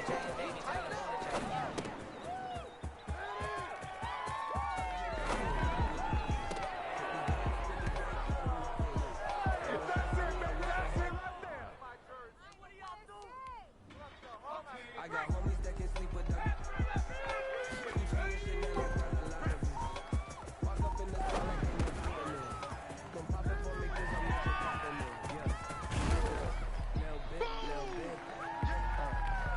I got homies that can sleep with them. Walk up in the spot like I'm the compliment. Come pop it for me cause I'm not your compliment. Yeah. Little bit.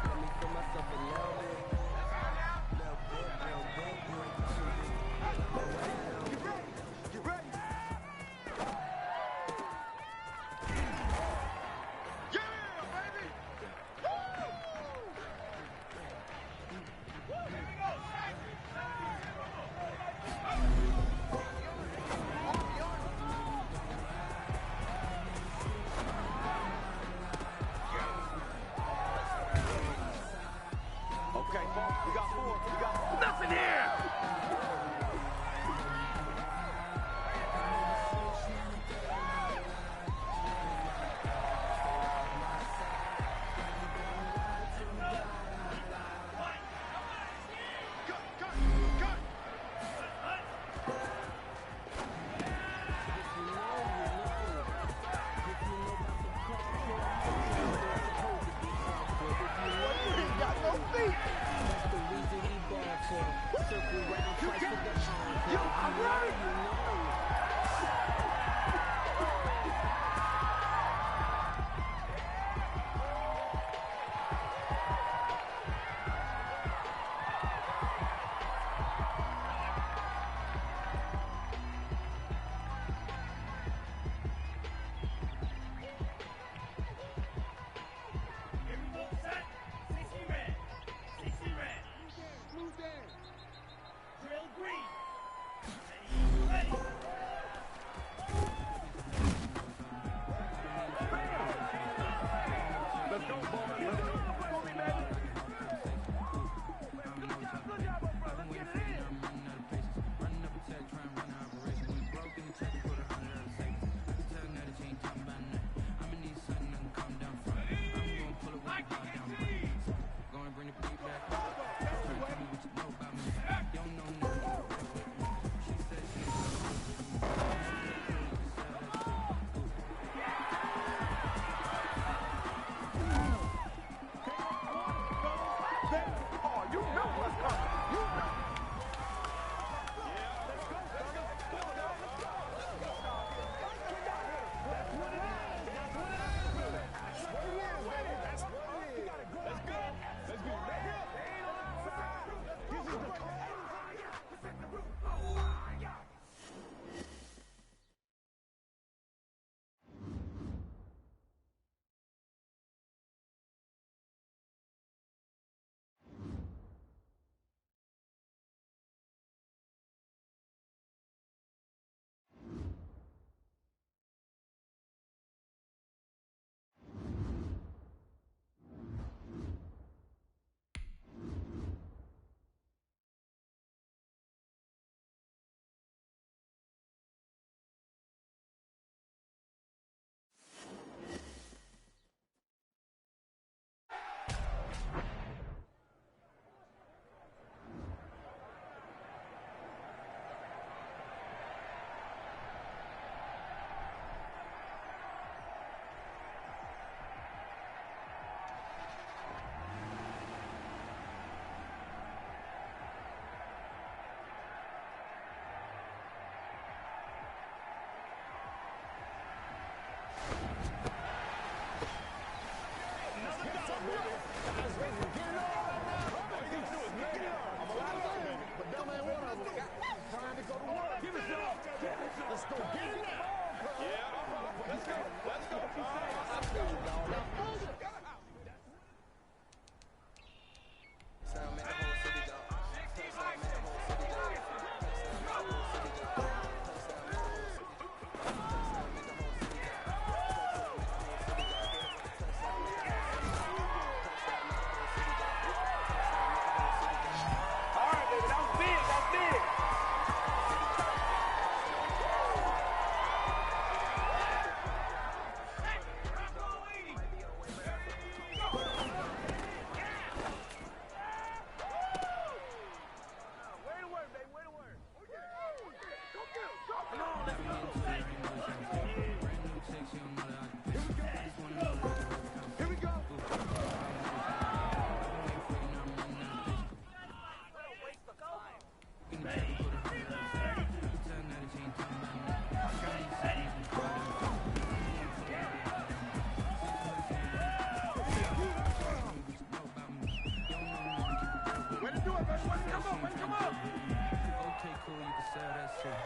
Let me feel myself a little bit. Little bit. Get ready. Okay, folks, we got four. We got nothing here. can sell that shit.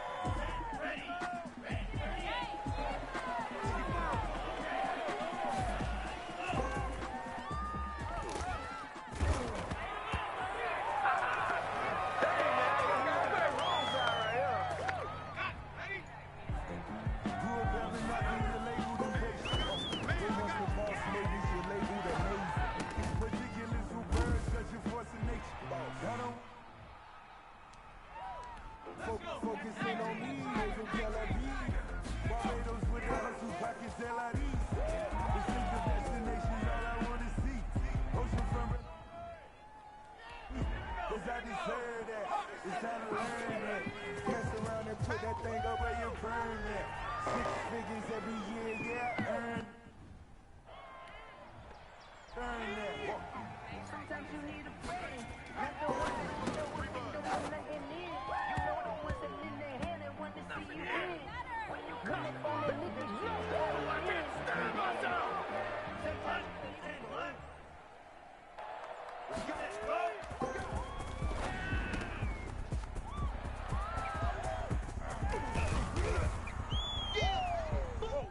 Focusing on me, there's a Calabi. Barbados with the hustle, pockets LIDs. This is the destination, all I wanna see. Ocean from cause I deserve that. It's time to learn that. Mess around and put that thing up where you burn that. 6 figures every year, yeah, earn that. Sometimes you need a friend, not the one that you know what they don't want nothing in. You know the ones that in their hand and want to see you win. When you come up on the niggas, you gotta win. Stand myself!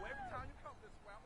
Every time you come this way, I'm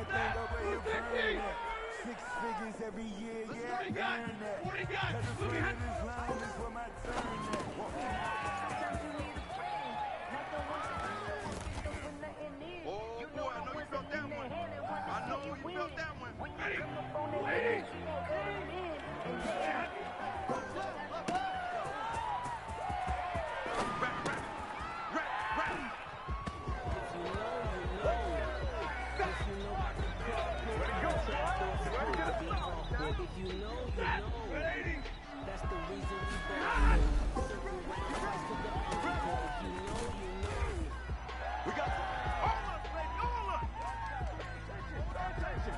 that thing up where you burn it. 6 figures every year, yeah, I earn that. Cause the front of this line is where my turn at. Sometimes you need a friend, not the one that when nothing is. Oh, You boy, know I know the you ones felt that that in their one. hand and want to I know see you you win. felt that one. When you come up on that list, you gon' cut it in. And then If you know, you know. That's the reason we ball. Circle round, pass to the encore. If you know, you know. We got all of us, baby, all of us. Attention.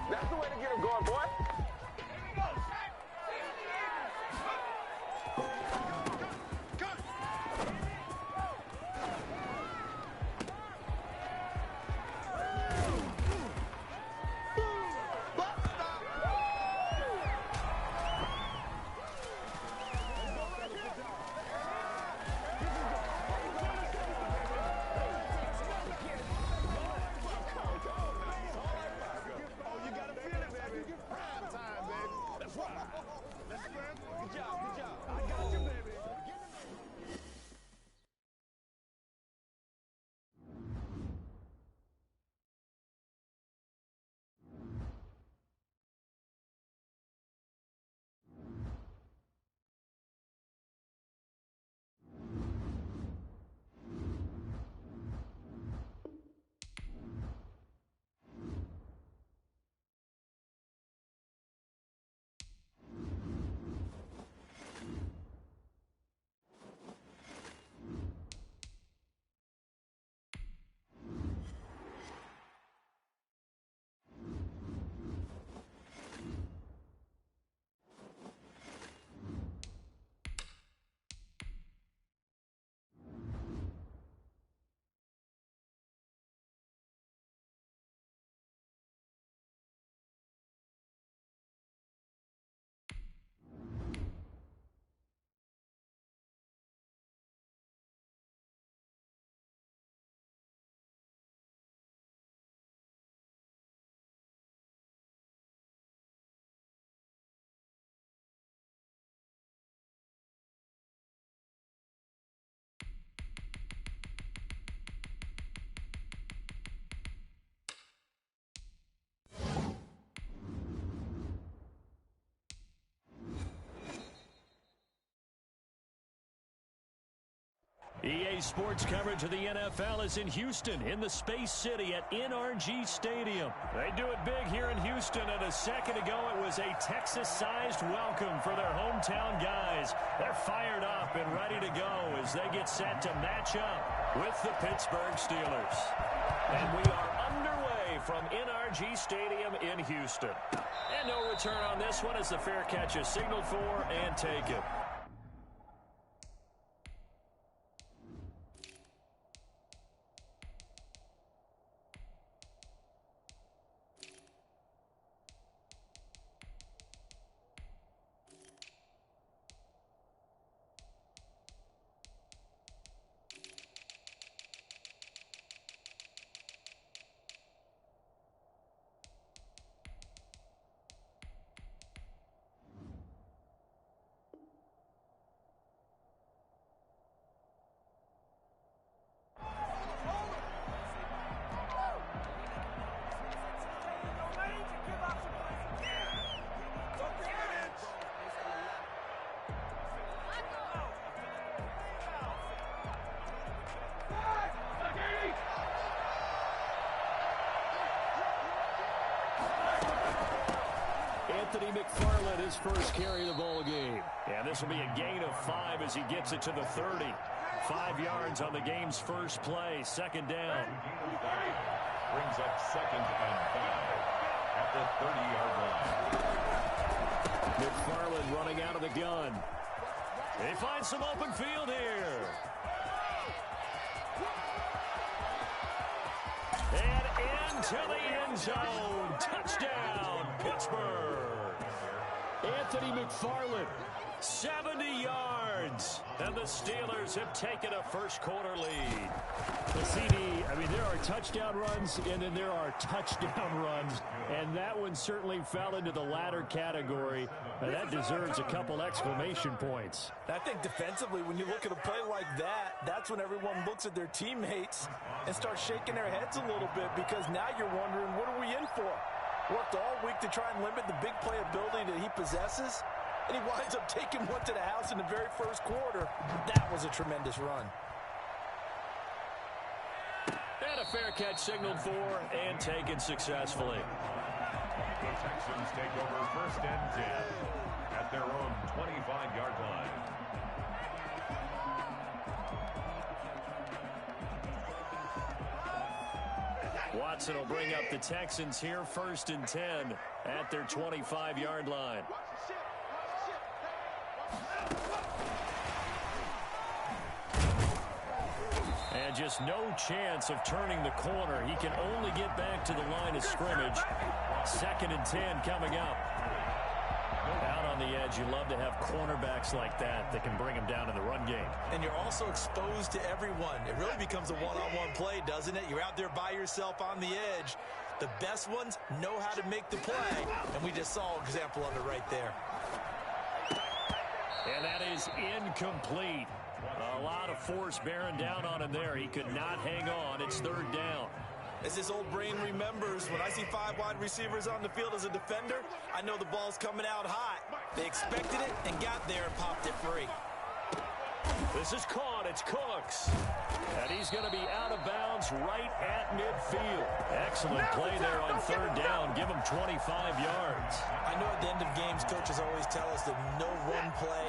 That's the way to get him going, boy. EA Sports coverage of the NFL is in Houston, in the Space City at NRG Stadium. They do it big here in Houston, and a second ago it was a Texas-sized welcome for their hometown guys. They're fired up and ready to go as they get set to match up with the Pittsburgh Steelers. And we are underway from NRG Stadium in Houston. And no return on this one as the fair catch is signaled for and taken. Anthony McFarland, his first carry of the ball game. And this will be a gain of 5 as he gets it to the 30. 5 yards on the game's first play. Second down. Brings up 2nd and 5 at the 30-yard line. McFarland running out of the gun. They find some open field here. And into the end zone. Touchdown, Pittsburgh. Anthony McFarland. 70 yards. And the Steelers have taken a first-quarter lead. The CD, I mean, there are touchdown runs, and then there are touchdown runs. And that one certainly fell into the latter category. That deserves a couple exclamation points. I think defensively, when you look at a play like that, that's when everyone looks at their teammates and starts shaking their heads a little bit, because now you're wondering, what are we in for? Worked all week to try and limit the big play ability that he possesses, and he winds up taking one to the house in the very first quarter. That was a tremendous run. And a fair catch signaled for and taken successfully. The Texans take over 1st and 10 at their own 25-yard line. Watson will bring up the Texans here 1st and 10 at their 25-yard line. And just no chance of turning the corner. He can only get back to the line of scrimmage. 2nd and 10 coming up. Out on the edge, you love to have cornerbacks like that can bring him down in the run game. And you're also exposed to everyone. It really becomes a one-on-one play, doesn't it? You're out there by yourself on the edge. The best ones know how to make the play, and we just saw an example of it right there. And that is incomplete. A lot of force bearing down on him there. He could not hang on. It's 3rd down. As this old brain remembers, when I see 5 wide receivers on the field as a defender, I know the ball's coming out hot. They expected it and got there and popped it free. This is caught. It's Cooks. And he's going to be out of bounds right at midfield. Excellent play there on 3rd down. Give him 25 yards. I know at the end of games, coaches always tell us that no one play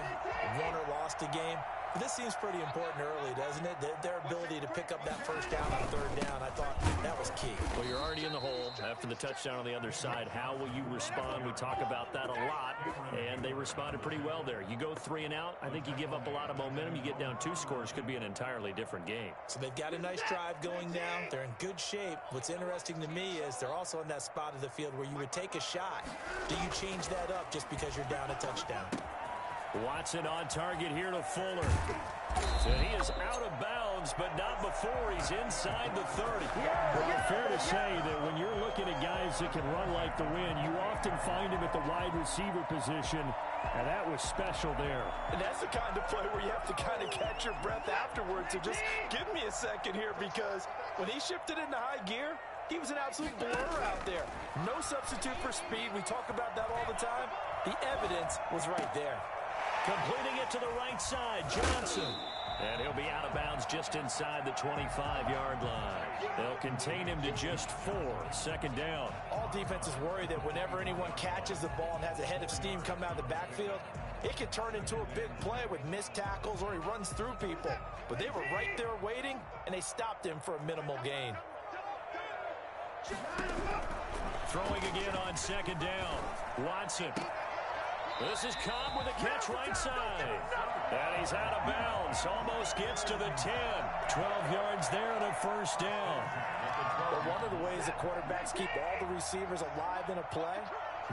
won or lost a game. But this seems pretty important early, doesn't it? Their ability to pick up that 1st down on 3rd down, I thought that was key. Well, you're already in the hole after the touchdown on the other side. How will you respond? We talk about that a lot, and they responded pretty well there. You go 3 and out, I think you give up a lot of momentum. You get down 2 scores, could be an entirely different game. So they've got a nice drive going now. They're in good shape. What's interesting to me is they're also in that spot of the field where you would take a shot. Do you change that up just because you're down a touchdown? Watson on target here to Fuller. So he is out of bounds, but not before he's inside the 30. Well, fair to say that when you're looking at guys that can run like the wind, you often find him at the wide receiver position, and that was special there. And that's the kind of play where you have to kind of catch your breath afterwards and just give me a second here, because when he shifted into high gear, he was an absolute blur out there. No substitute for speed. We talk about that all the time. The evidence was right there. Completing it to the right side, Johnson. And he'll be out of bounds just inside the 25-yard line. They'll contain him to just 4, 2nd down. All defenses worry that whenever anyone catches the ball and has a head of steam come out of the backfield, it can turn into a big play with missed tackles or he runs through people. But they were right there waiting, and they stopped him for a minimal gain. Throwing again on 2nd down. Watson. This is Cobb with a catch right side. And he's out of bounds. Almost gets to the 10. 12 yards there and a 1st down. But one of the ways the quarterbacks keep all the receivers alive in a play,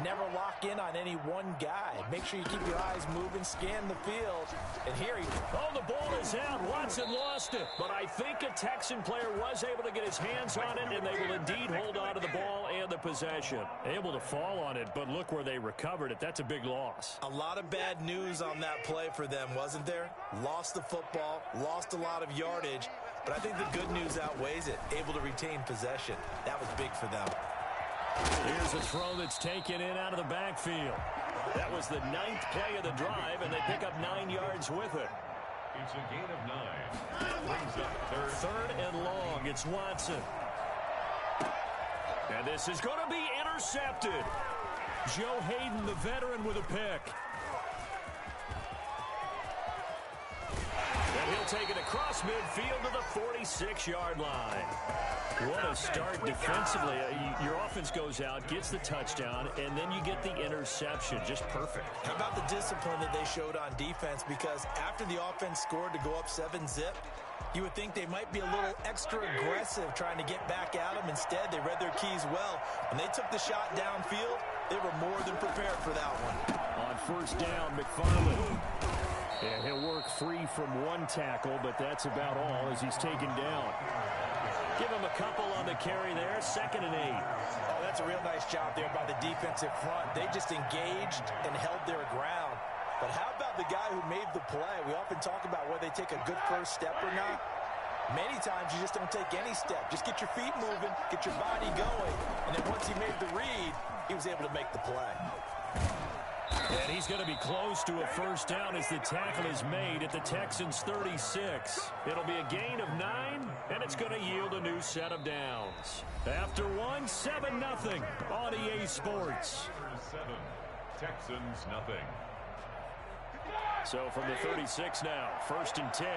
never lock in on any one guy. Make sure you keep your eyes moving, scan the field. And here he... Oh, the ball is out. Watson lost it. But I think a Texan player was able to get his hands on it, and they will indeed hold on to the ball and the possession. Able to fall on it, but look where they recovered it. That's a big loss. A lot of bad news on that play for them, wasn't there? Lost the football, lost a lot of yardage, but I think the good news outweighs it. Able to retain possession. That was big for them. Here's a throw that's taken in out of the backfield. That was the 9th play of the drive, and they pick up 9 yards with it. It's a gain of 9. Brings up 3rd and long. It's Watson. And this is going to be intercepted. Joe Hayden, the veteran, with a pick. And he'll take it across midfield to the 46-yard line. What a start defensively. Your offense goes out, gets the touchdown, and then you get the interception. Just perfect. How about the discipline that they showed on defense? Because after the offense scored to go up 7-zip, you would think they might be a little extra aggressive trying to get back at them. Instead, they read their keys well. When they took the shot downfield, they were more than prepared for that one. On first down, McFarland. And he'll work free from one tackle, but that's about all as he's taken down. Give him a couple on the carry there. 2nd and 8. Oh, that's a real nice job there by the defensive front. They just engaged and held their ground. But how about the guy who made the play? We often talk about whether they take a good first step or not. Many times you just don't take any step. Just get your feet moving, get your body going. And then once he made the read, he was able to make the play. And he's going to be close to a first down as the tackle is made at the Texans' 36. It'll be a gain of 9, and it's going to yield a new set of downs. After 1, 7-0 on EA Sports. 7, Texans nothing. So from the 36 now, 1st and 10.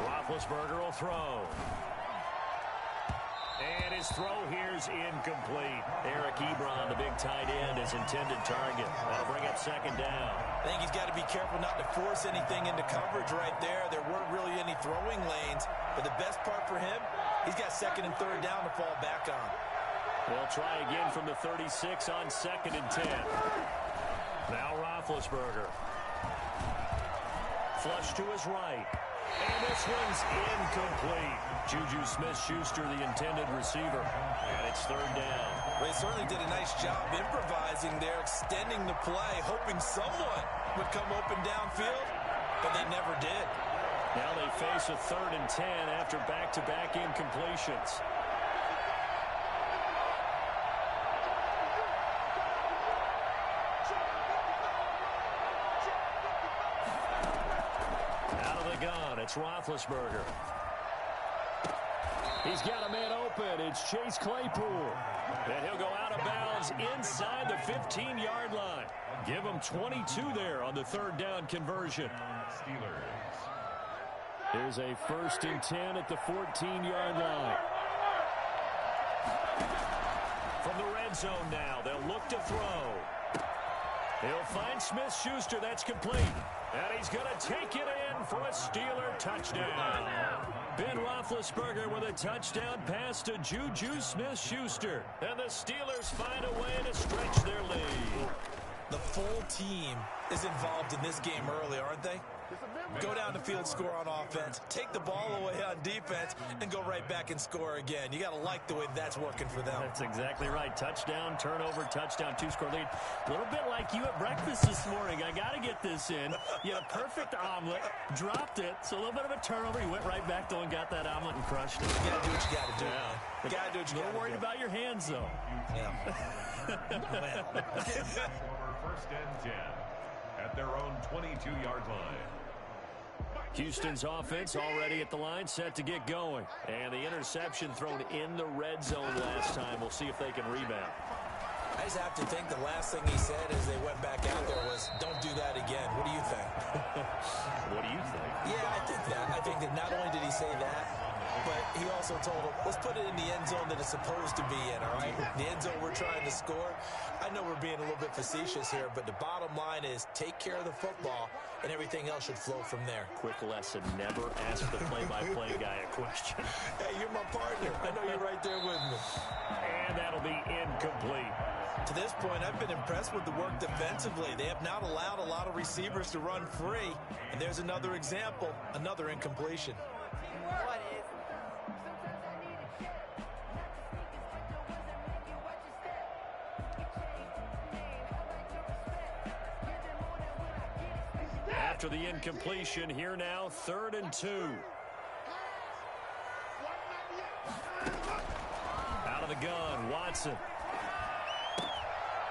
Roethlisberger will throw. And his throw here's incomplete. Eric Ebron, the big tight end, his intended target. That'll bring up 2nd down. I think he's got to be careful not to force anything into coverage right there. There weren't really any throwing lanes. But the best part for him, he's got 2nd and 3rd down to fall back on. They'll try again from the 36 on 2nd and 10. Now Roethlisberger. Flush to his right. And this one's incomplete. Juju Smith-Schuster, the intended receiver. And it's 3rd down. Well, they certainly did a nice job improvising there, extending the play, hoping someone would come open downfield, but they never did. Now they face a 3rd and 10 after back-to-back incompletions. It's Roethlisberger. He's got a man open. It's Chase Claypool. And he'll go out of bounds inside the 15-yard line. Give him 22 there on the 3rd down conversion. Steelers. Here's a 1st and 10 at the 14-yard line. From the red zone now, they'll look to throw. He'll find Smith-Schuster. That's complete. And he's going to take it in for a Steeler touchdown. Ben Roethlisberger with a touchdown pass to Juju Smith-Schuster. And the Steelers find a way to stretch their lead. The full team is involved in this game early, aren't they? Go down the field, score on offense, take the ball away on defense, and go right back and score again. You got to like the way that's working for them. That's exactly right. Touchdown, turnover, touchdown, 2-score lead. A little bit like you at breakfast this morning. I got to get this in. You had a perfect omelet, dropped it, so a little bit of a turnover. You went right back, though, and got that omelet and crushed it. You got to do what you got to do. Yeah. You got to do what you got to do. A little worried about your hands, though. Yeah. Over 1st and 10 at their own 22-yard line. Houston's offense already at the line, set to get going. And the interception thrown in the red zone last time. We'll see if they can rebound. I just have to think the last thing he said as they went back out there was, don't do that again. What do you think? What do you think? Yeah, I think that. I think that not only did he say that, but he also told him, let's put it in the end zone that it's supposed to be in, all right? The end zone we're trying to score. I know we're being a little bit facetious here, but the bottom line is take care of the football, and everything else should flow from there. Quick lesson, never ask the play-by-play guy a question. Hey, you're my partner. I know you're right there with me. And that'll be incomplete. To this point, I've been impressed with the work defensively. They have not allowed a lot of receivers to run free. And there's another example, another incompletion. After the incompletion, here now, 3rd and 2. Out of the gun, Watson.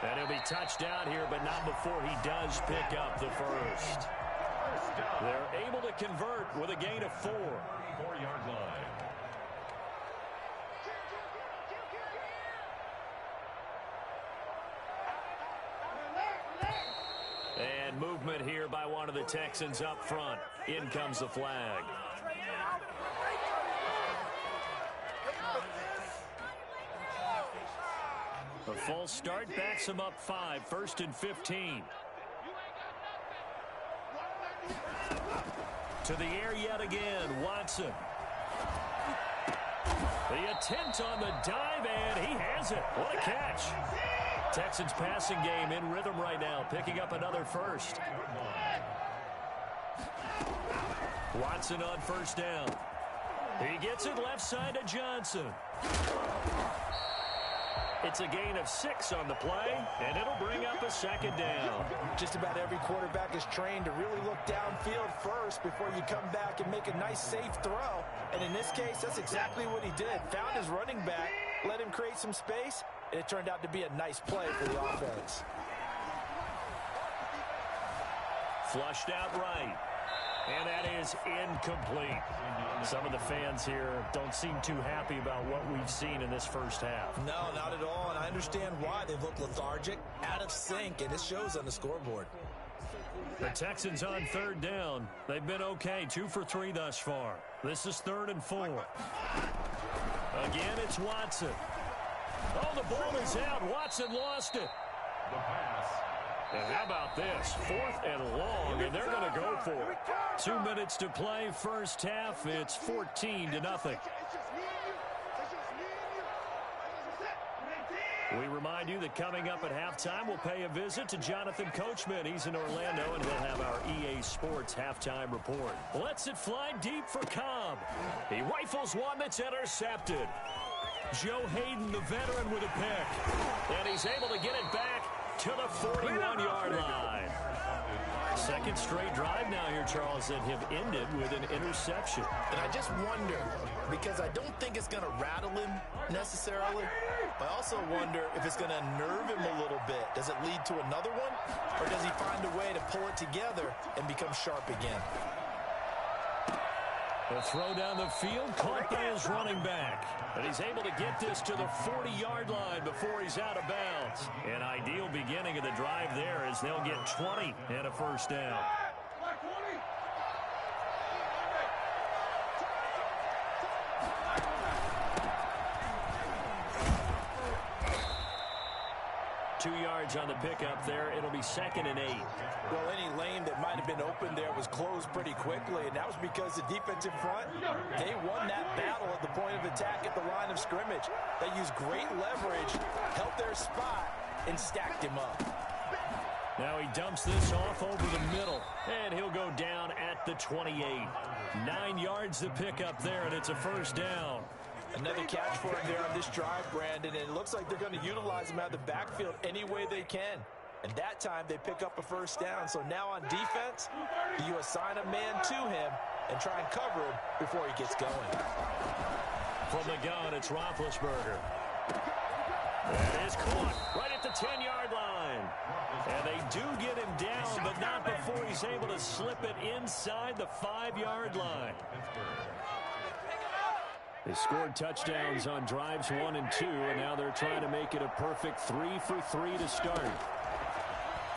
And he'll be touched down here, but not before he does pick up the first. First down. They're able to convert with a gain of 4. 4-yard line. And movement here by one of the Texans up front. In comes the flag. A false start backs him up 5. 1st and 15. To the air yet again. Watson. The attempt on the dive, and he has it. What a catch. Texans passing game in rhythm right now, picking up another first. Watson on first down. He gets it left side to Johnson. It's a gain of 6 on the play, and it'll bring up a second down. Just about every quarterback is trained to really look downfield first before you come back and make a nice, safe throw. And in this case, that's exactly what he did. Found his running back, let him create some space, and it turned out to be a nice play for the offense. Flushed out right. And that is incomplete. Some of the fans here don't seem too happy about what we've seen in this first half. No, not at all, and I understand why. They look lethargic, out of sync, and it shows on the scoreboard. The Texans on third down. They've been okay, 2 for 3 thus far. This is 3rd and 4. Again, it's Watson. Oh, the ball is out. Watson lost it. The pass. And how about this? 4th and long, and they're going to go for it. 2 minutes to play, first half. It's 14-0. We remind you that coming up at halftime, we'll pay a visit to Jonathan Coachman. He's in Orlando, and he'll have our EA Sports halftime report. Lets it fly deep for Cobb. He rifles one that's intercepted. Joe Hayden, the veteran, with a pick. And he's able to get it back to the 41-yard line. Second straight drive now here, Charles, that have ended with an interception. And I just wonder, because I don't think it's going to rattle him necessarily, but I also wonder if it's going to nerve him a little bit. Does it lead to another one, or does he find a way to pull it together and become sharp again? The throw down the field, caught by his running back. But he's able to get this to the 40-yard line before he's out of bounds. An ideal beginning of the drive there as they'll get 20 and a first down. 2 yards on the pickup there. It'll be 2nd and 8. Well, any lane that might have been open there was closed pretty quickly, and that was because the defensive front, they won that battle at the point of attack at the line of scrimmage. They used great leverage, held their spot, and stacked him up. Now he dumps this off over the middle, and he'll go down at the 28. 9 yards to pick up there, and it's a first down. Another catch for him there on this drive, Brandon, and it looks like they're going to utilize him out of the backfield any way they can. And that time they pick up a first down. So now on defense, you assign a man to him and try and cover him before he gets going. From the gun, it's Roethlisberger. That is caught right at the 10-yard line. And they do get him down, but not before he's able to slip it inside the 5-yard line. They scored touchdowns on drives 1 and 2, and now they're trying to make it a perfect 3 for 3 to start.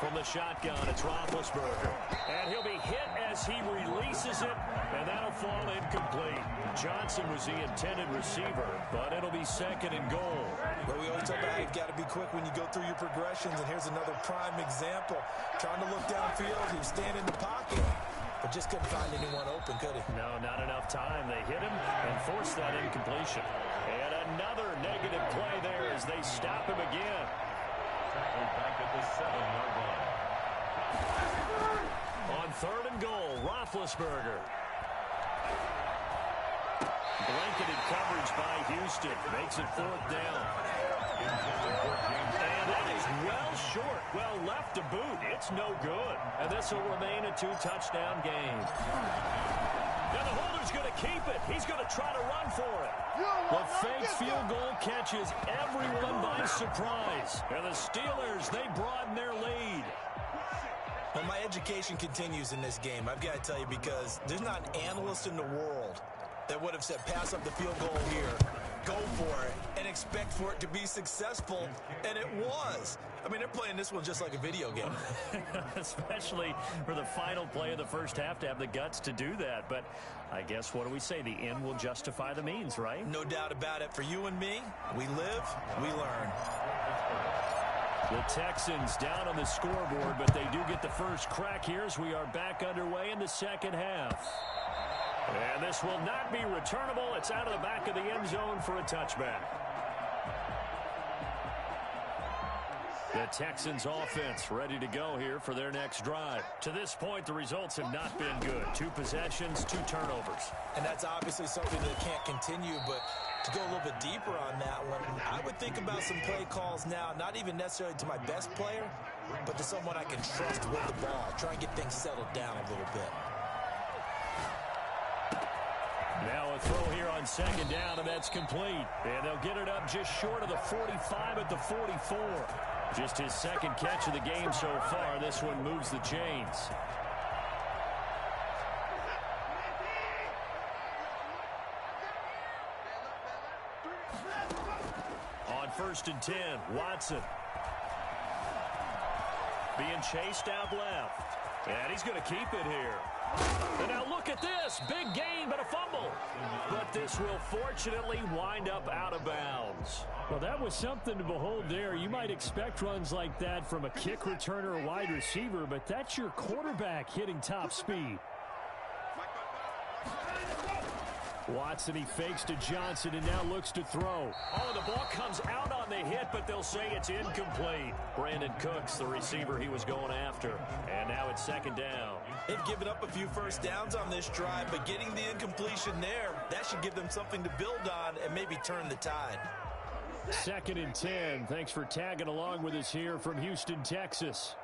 From the shotgun, it's Roethlisberger. And he'll be hit as he releases it, and that'll fall incomplete. Johnson was the intended receiver, but it'll be 2nd and goal. But we always talk about you've got to be quick when you go through your progressions, and here's another prime example. Trying to look downfield, he was standing in the pocket, but just couldn't find anyone open, could he? No, not enough time. They hit him and forced that incompletion. And another negative play there as they stop him again. Tackled back at the 7-yard line. On 3rd and goal, Roethlisberger. Blanketed coverage by Houston. Makes it 4th down. And that is well short. Well left to boot. It's no good. And this will remain a 2-touchdown game. Now the holder's going to keep it. He's going to try to run for it. The fake field goal catches everyone by surprise. And the Steelers, they broaden their lead. Well, my education continues in this game, I've got to tell you, because there's not an analyst in the world that would have said pass up the field goal here, go for it, and expect for it to be successful, and it was. I mean, they're playing this one just like a video game. Especially for the final play of the first half to have the guts to do that. But I guess, what do we say? The end will justify the means, right? No doubt about it. For you and me, we live, we learn. The Texans down on the scoreboard, but they do get the first crack here as we are back underway in the second half. And this will not be returnable. It's out of the back of the end zone for a touchback. The Texans offense ready to go here for their next drive. To this point, the results have not been good. 2 possessions, 2 turnovers. And that's obviously something that can't continue, but to go a little bit deeper on that one, I would think about some play calls now, not even necessarily to my best player, but to someone I can trust with the ball. Try and get things settled down a little bit. Now a throw here on second down, and that's complete. And they'll get it up just short of the 45 at the 44. Just his second catch of the game so far. This one moves the chains. On 1st and 10, Watson. Being chased out left. And he's going to keep it here. And now look at this. Big gain, but a fumble. But this will fortunately wind up out of bounds. Well, that was something to behold there. You might expect runs like that from a kick returner or wide receiver, but that's your quarterback hitting top speed. Watson, he fakes to Johnson and now looks to throw. Oh, the ball comes out on the hit, but they'll say it's incomplete. Brandon Cooks, the receiver he was going after. And now it's second down. They've given up a few first downs on this drive, but getting the incompletion there, that should give them something to build on and maybe turn the tide. 2nd and 10. Thanks for tagging along with us here from Houston, Texas.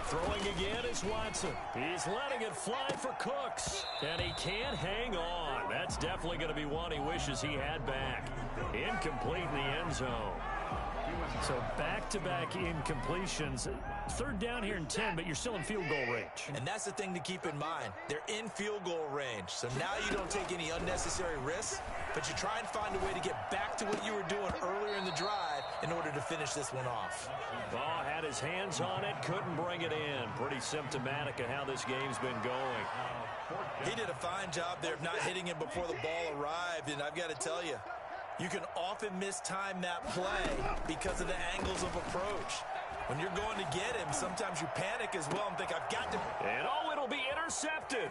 Throwing again is Watson. He's letting it fly for Cooks. And he can't hang on. That's definitely going to be one he wishes he had back. Incomplete in the end zone. So back-to-back incompletions. 3rd down here and 10, but you're still in field goal range. And that's the thing to keep in mind. They're in field goal range. So now you don't take any unnecessary risks, but you try and find a way to get back to what you were doing earlier in the drive in order to finish this one off. Ball had his hands on it, couldn't bring it in. Pretty symptomatic of how this game's been going. He did a fine job there of not hitting him before the ball arrived, and I've got to tell you, you can often mistime that play because of the angles of approach. When you're going to get him, sometimes you panic as well and think, I've got to... And it'll be intercepted.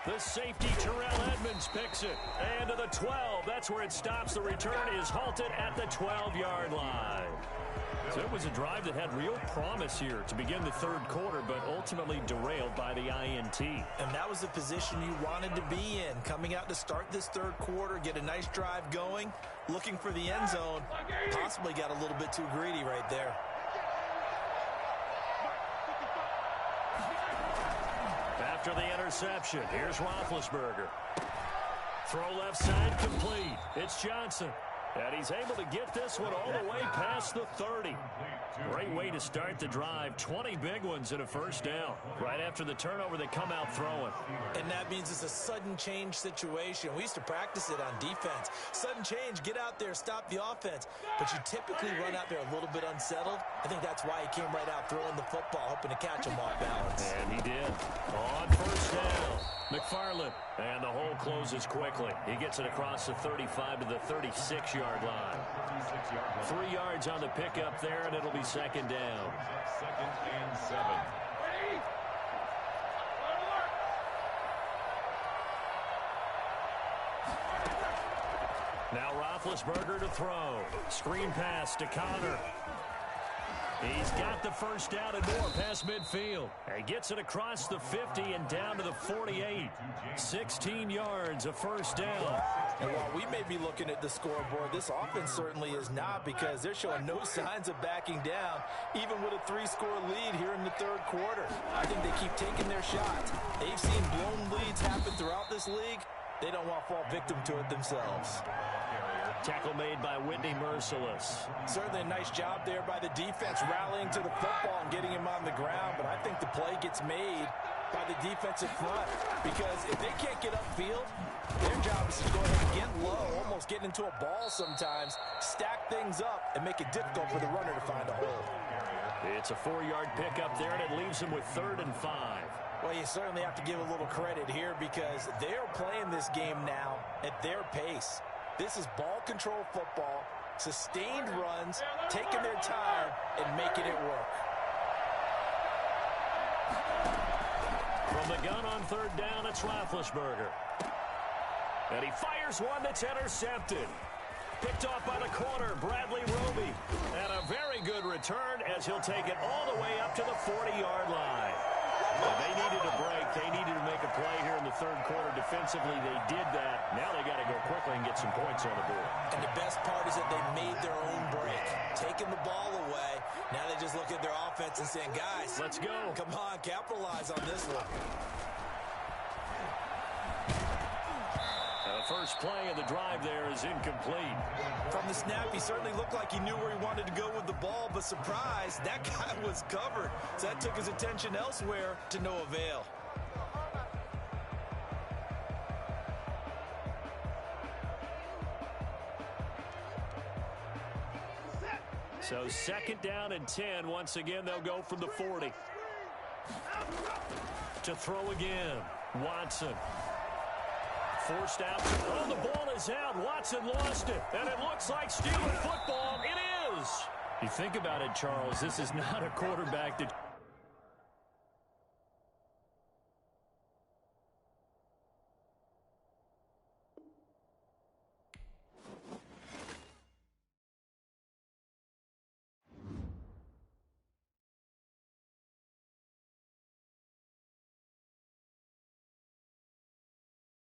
The safety, Terrell Edmonds, picks it. And to the 12. That's where it stops. The return is halted at the 12-yard line. So it was a drive that had real promise here to begin the 3rd quarter, but ultimately derailed by the INT. And that was the position you wanted to be in, coming out to start this 3rd quarter, get a nice drive going, looking for the end zone. Possibly got a little bit too greedy right there. After the interception, here's Roethlisberger. Throw left side complete. It's Johnson. And he's able to get this one all the way past the 30. Great way to start the drive. 20 big ones in a first down. Right after the turnover, they come out throwing. And that means it's a sudden change situation. We used to practice it on defense. Sudden change, get out there, stop the offense. But you typically run out there a little bit unsettled. I think that's why he came right out throwing the football, hoping to catch him off balance. And he did. On first down, McFarland. And the hole closes quickly. He gets it across the 35 to the 36-yard line. 3 yards on the pickup there, and it'll be second down. 2nd and 7. Now Roethlisberger to throw. Screen pass to Connor. He's got the first down and more past midfield. He gets it across the 50 and down to the 48. 16 yards, a first down. And while we may be looking at the scoreboard, this offense certainly is not, because they're showing no signs of backing down, even with a 3-score lead here in the 3rd quarter. I think they keep taking their shots. They've seen blown leads happen throughout this league. They don't want to fall victim to it themselves. Tackle made by Whitney Merciless. Certainly a nice job there by the defense, rallying to the football and getting him on the ground. But I think the play gets made by the defensive front, because if they can't get upfield, their job is to go ahead and get low, almost get into a ball sometimes, stack things up, and make it difficult for the runner to find a hole. It's a 4-yard pickup there, and it leaves them with 3rd and 5. Well, you certainly have to give a little credit here because they're playing this game now at their pace. This is ball control football, sustained runs, taking their time, and making it work. From the gun on 3rd down, it's Roethlisberger. And he fires one that's intercepted. Picked off by the corner, Bradley Roby. And a very good return as he'll take it all the way up to the 40-yard line. Well, they needed a break. They needed to make a play here in the 3rd quarter. Defensively, they did that. Now they got to go quickly and get some points on the board. And the best part is that they made their own break. Taking the ball away. Now they just look at their offense and saying, guys, let's go. Come on, capitalize on this one. The first play of the drive there is incomplete. From the snap, he certainly looked like he knew where he wanted to go with the ball, but surprise, that guy was covered. So that took his attention elsewhere to no avail. So 2nd down and 10. Once again, they'll go from the 40. To throw again, Watson. Forced out. Oh, the ball is out. Watson lost it. And it looks like Steeler football. It is. You think about it, Charles. This is not a quarterback that